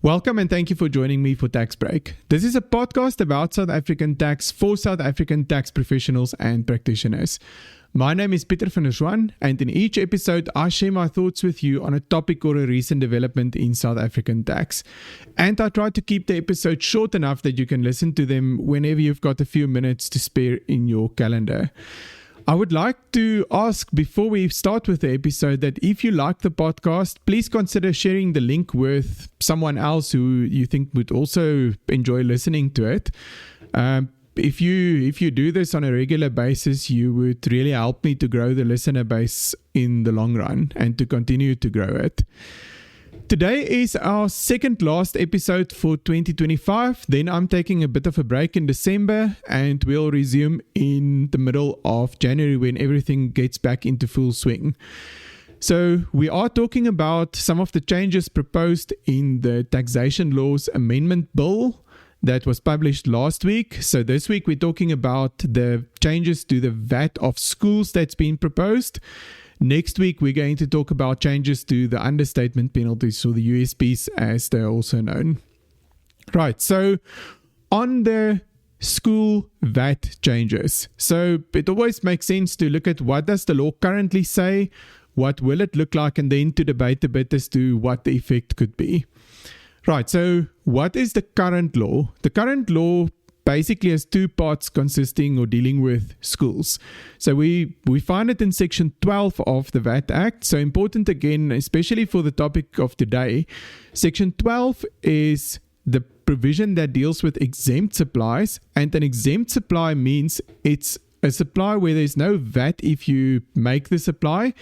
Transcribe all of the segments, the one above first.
Welcome and thank you for joining me for Tax Break. This is a podcast about South African tax for South African tax professionals and practitioners. My name is Pieter van der Zwan, and in each episode I share my thoughts with you on a topic or a recent development in South African tax. And I try to keep the episodes short enough that you can listen to them whenever you've got a few minutes to spare in your calendar. I would like to ask before we start with the episode that if you like the podcast, please consider sharing the link with someone else who you think would also enjoy listening to it. If you do this on a regular basis, you would really help me to grow the listener base in the long run and to continue to grow it. Today is our second last episode for 2025. Then I'm taking a bit of a break in December and we'll resume in the middle of January when everything gets back into full swing. So we are talking about some of the changes proposed in the Taxation Laws Amendment Bill that was published last week. So this week we're talking about the changes to the VAT of schools that's been proposed. Next week, we're going to talk about changes to the understatement penalties, or the USPs as they're also known. Right, so on the school VAT changes. So it always makes sense to look at what does the law currently say, what will it look like, and then to debate a bit as to what the effect could be. Right, so what is the current law? The current law basically has two parts consisting or dealing with schools. So we find it in section 12 of the VAT Act. So important again, especially for the topic of today. Section 12 is the provision that deals with exempt supplies, and an exempt supply means it's a supply where there's no VAT if you make the supply.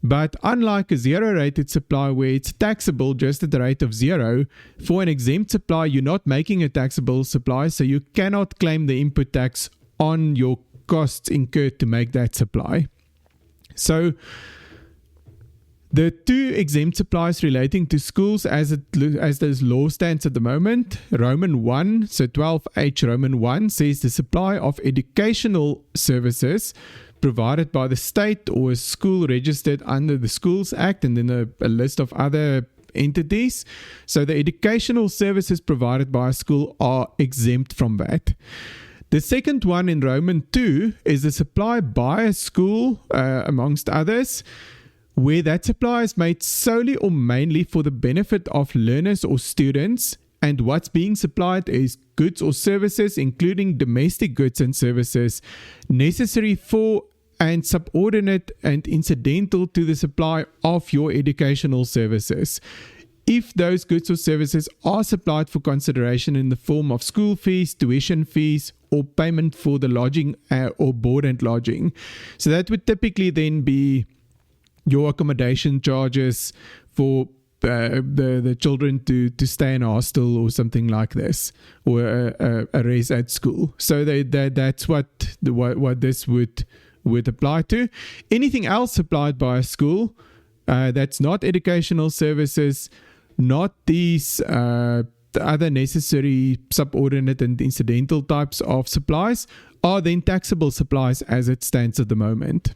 But unlike a zero-rated supply where it's taxable just at the rate of zero, for an exempt supply, you're not making a taxable supply, so you cannot claim the input tax on your costs incurred to make that supply. So the two exempt supplies relating to schools as this law stands at the moment, Roman 1, so 12H Roman 1 says the supply of educational services provided by the state or a school registered under the Schools Act, and then a list of other entities. So the educational services provided by a school are exempt from VAT. The second one in Roman 2 is the supply by a school, amongst others, where that supply is made solely or mainly for the benefit of learners or students, and what's being supplied is goods or services, including domestic goods and services, necessary for and subordinate and incidental to the supply of your educational services. If those goods or services are supplied for consideration in the form of school fees, tuition fees, or payment for the lodging or board and lodging. So that would typically then be your accommodation charges for the children to stay in a hostel or something like this, or a res at school. So that's what this would apply to. Anything else supplied by a school that's not educational services, not these the other necessary subordinate and incidental types of supplies, are then taxable supplies as it stands at the moment.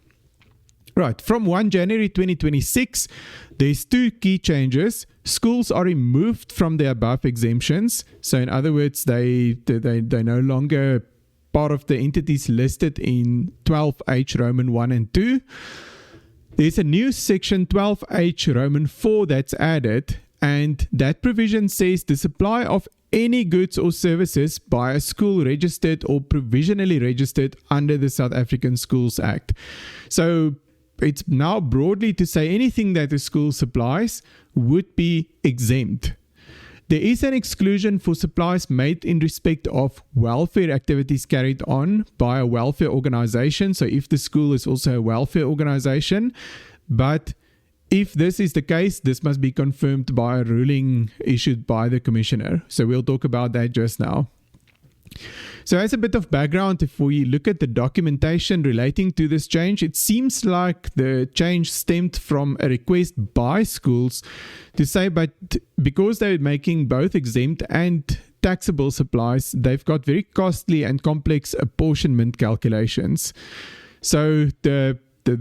Right, from 1 January 2026, there's two key changes. Schools are removed from the above exemptions. So in other words, they're no longer part of the entities listed in 12H Roman 1 and 2. There's a new section 12H Roman 4 that's added, and that provision says the supply of any goods or services by a school registered or provisionally registered under the South African Schools Act. So it's now broadly to say anything that the school supplies would be exempt. There is an exclusion for supplies made in respect of welfare activities carried on by a welfare organization. So if the school is also a welfare organization, but if this is the case, this must be confirmed by a ruling issued by the commissioner. So we'll talk about that just now. So as a bit of background, if we look at the documentation relating to this change, it seems like the change stemmed from a request by schools to say, but because they're making both exempt and taxable supplies, they've got very costly and complex apportionment calculations. So the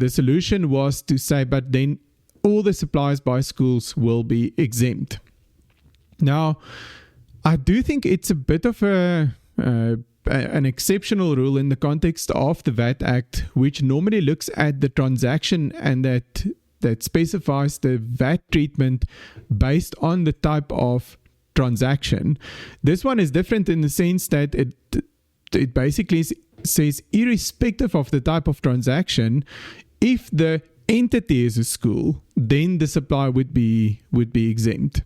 solution was to say, but then all the supplies by schools will be exempt. Now, I do think it's a bit of an exceptional rule in the context of the VAT Act, which normally looks at the transaction and that specifies the VAT treatment based on the type of transaction. This one is different in the sense that it basically says, irrespective of the type of transaction, if the entity is a school, then the supply would be exempt.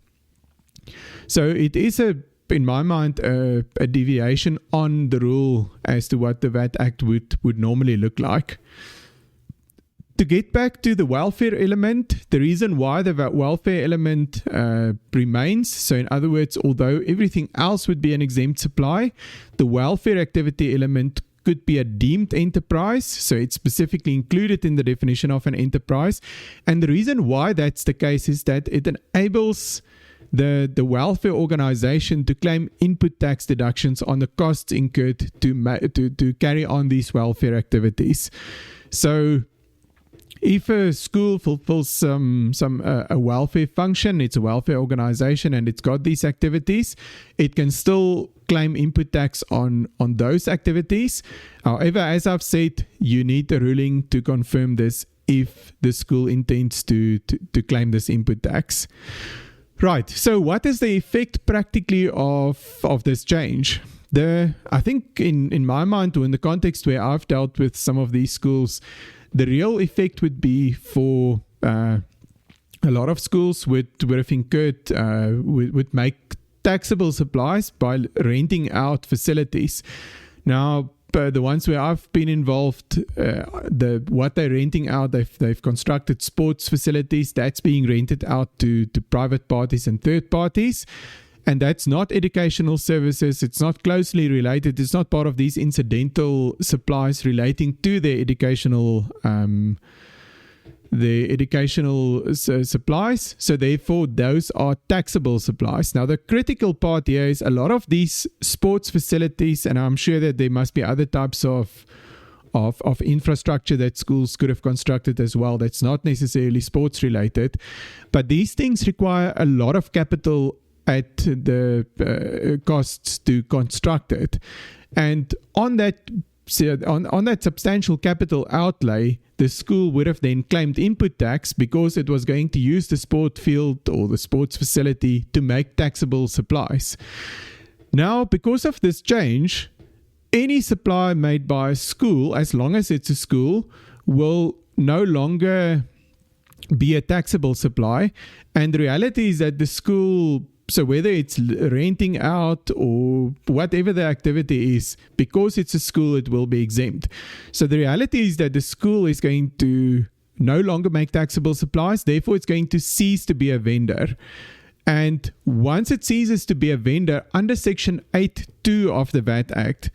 So it is in my mind, a deviation on the rule as to what the VAT Act would normally look like. To get back to the welfare element, the reason why the welfare element remains, so in other words, although everything else would be an exempt supply, the welfare activity element could be a deemed enterprise, so it's specifically included in the definition of an enterprise. And the reason why that's the case is that it enables the welfare organization to claim input tax deductions on the costs incurred to carry on these welfare activities. So if a school fulfills a welfare function, it's a welfare organization and it's got these activities, it can still claim input tax on those activities. However, as I've said, you need a ruling to confirm this if the school intends to claim this input tax. Right, so what is the effect practically of this change? I think in my mind, or in the context where I've dealt with some of these schools, the real effect would be for a lot of schools would have incurred, would make taxable supplies by renting out facilities. Now, the ones where I've been involved, what they're renting out, they've constructed sports facilities that's being rented out to private parties and third parties. And that's not educational services. It's not closely related. It's not part of these incidental supplies relating to their educational supplies. So therefore, those are taxable supplies. Now, the critical part here is a lot of these sports facilities, and I'm sure that there must be other types of infrastructure that schools could have constructed as well that's not necessarily sports related. But these things require a lot of capital at the costs to construct it. And on that substantial capital outlay, the school would have then claimed input tax because it was going to use the sport field or the sports facility to make taxable supplies. Now, because of this change, any supply made by a school, as long as it's a school, will no longer be a taxable supply. And the reality is that the school, so whether it's renting out or whatever the activity is, because it's a school, it will be exempt. So the reality is that the school is going to no longer make taxable supplies, therefore it's going to cease to be a vendor. And once it ceases to be a vendor, under Section 8.2 of the VAT Act,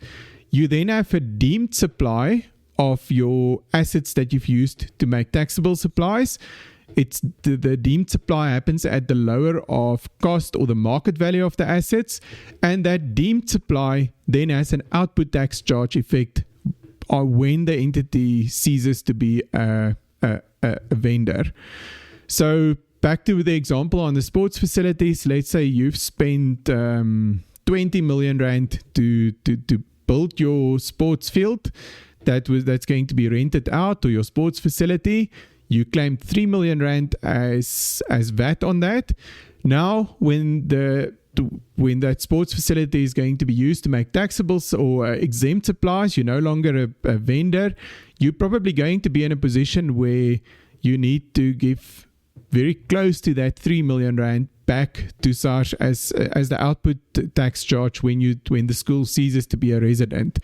you then have a deemed supply of your assets that you've used to make taxable supplies. It's the deemed supply happens at the lower of cost or the market value of the assets, and that deemed supply then has an output tax charge effect when the entity ceases to be a vendor. So back to the example on the sports facilities, let's say you've spent 20 million rand to build your sports field that's going to be rented out, or your sports facility. You claim 3 million rand as VAT on that. Now, when that sports facility is going to be used to make taxable or exempt supplies, you're no longer a vendor. You're probably going to be in a position where you need to give very close to that 3 million rand back to SARS as the output tax charge when the school ceases to be a resident.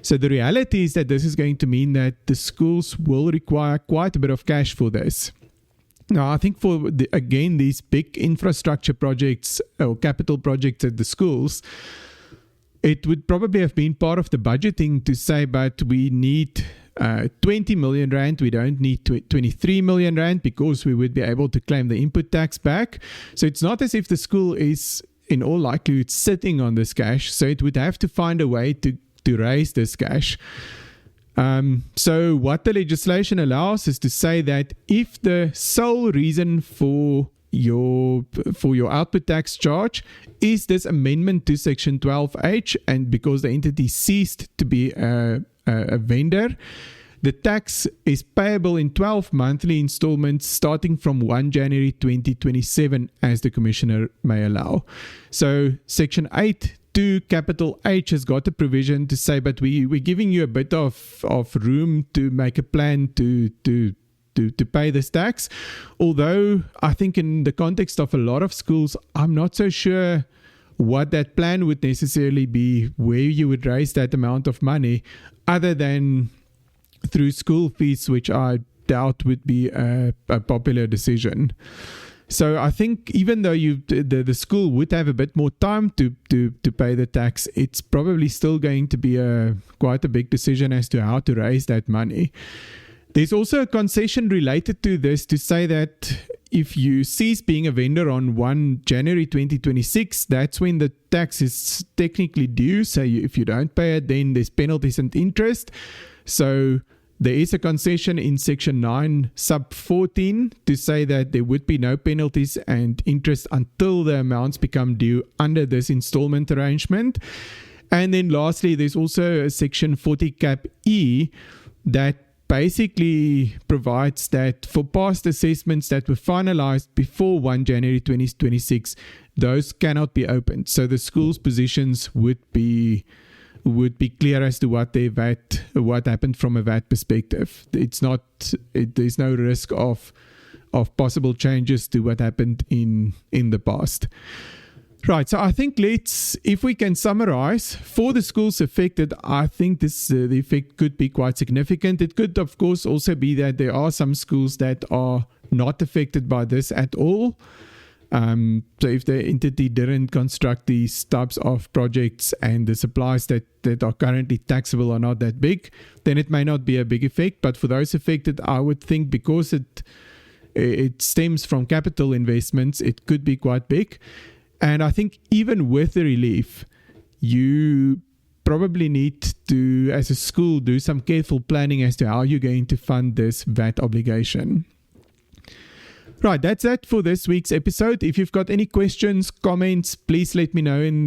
So the reality is that this is going to mean that the schools will require quite a bit of cash for this. Now, I think for these big infrastructure projects or capital projects at the schools, it would probably have been part of the budgeting to say, but we need 20 million rand, we don't need 23 million rand because we would be able to claim the input tax back. So it's not as if the school is in all likelihood sitting on this cash, so it would have to find a way to raise this cash. So what the legislation allows is to say that if the sole reason for your output tax charge is this amendment to Section 12H, and because the entity ceased to be a vendor, the tax is payable in 12 monthly installments starting from 1 January 2027 as the Commissioner may allow. So Section 8 to capital H has got a provision to say, but we're giving you a bit of room to make a plan to pay this tax. Although I think in the context of a lot of schools, I'm not so sure what that plan would necessarily be, where you would raise that amount of money, other than through school fees, which I doubt would be a popular decision. So I think even though the school would have a bit more time to pay the tax, it's probably still going to be quite a big decision as to how to raise that money. There's also a concession related to this to say that if you cease being a vendor on 1 January 2026, that's when the tax is technically due. So if you don't pay it, then there's penalties and interest. So there is a concession in Section 9 sub 14 to say that there would be no penalties and interest until the amounts become due under this installment arrangement. And then lastly, there's also a Section 40 cap E that basically provides that for past assessments that were finalized before 1 January 2026, those cannot be opened. So the school's positions would be clear as to what happened from a VAT perspective. There's no risk of possible changes to what happened in the past. Right, so I think if we can summarize, for the schools affected, I think the effect could be quite significant. It could, of course, also be that there are some schools that are not affected by this at all. So if the entity didn't construct these types of projects and the supplies that are currently taxable are not that big, then it may not be a big effect. But for those affected, I would think because it stems from capital investments, it could be quite big. And I think even with the relief, you probably need to, as a school, do some careful planning as to how you're going to fund this VAT obligation. Right, that's it for this week's episode. If you've got any questions, comments, please let me know in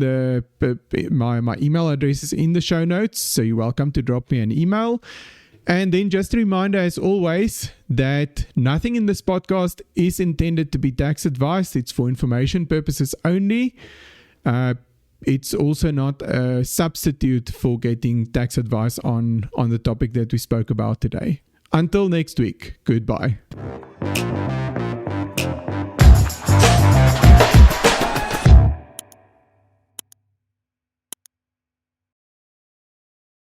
my email address is in the show notes, so you're welcome to drop me an email. And then just a reminder, as always, that nothing in this podcast is intended to be tax advice. It's for information purposes only. It's also not a substitute for getting tax advice on the topic that we spoke about today. Until next week, goodbye.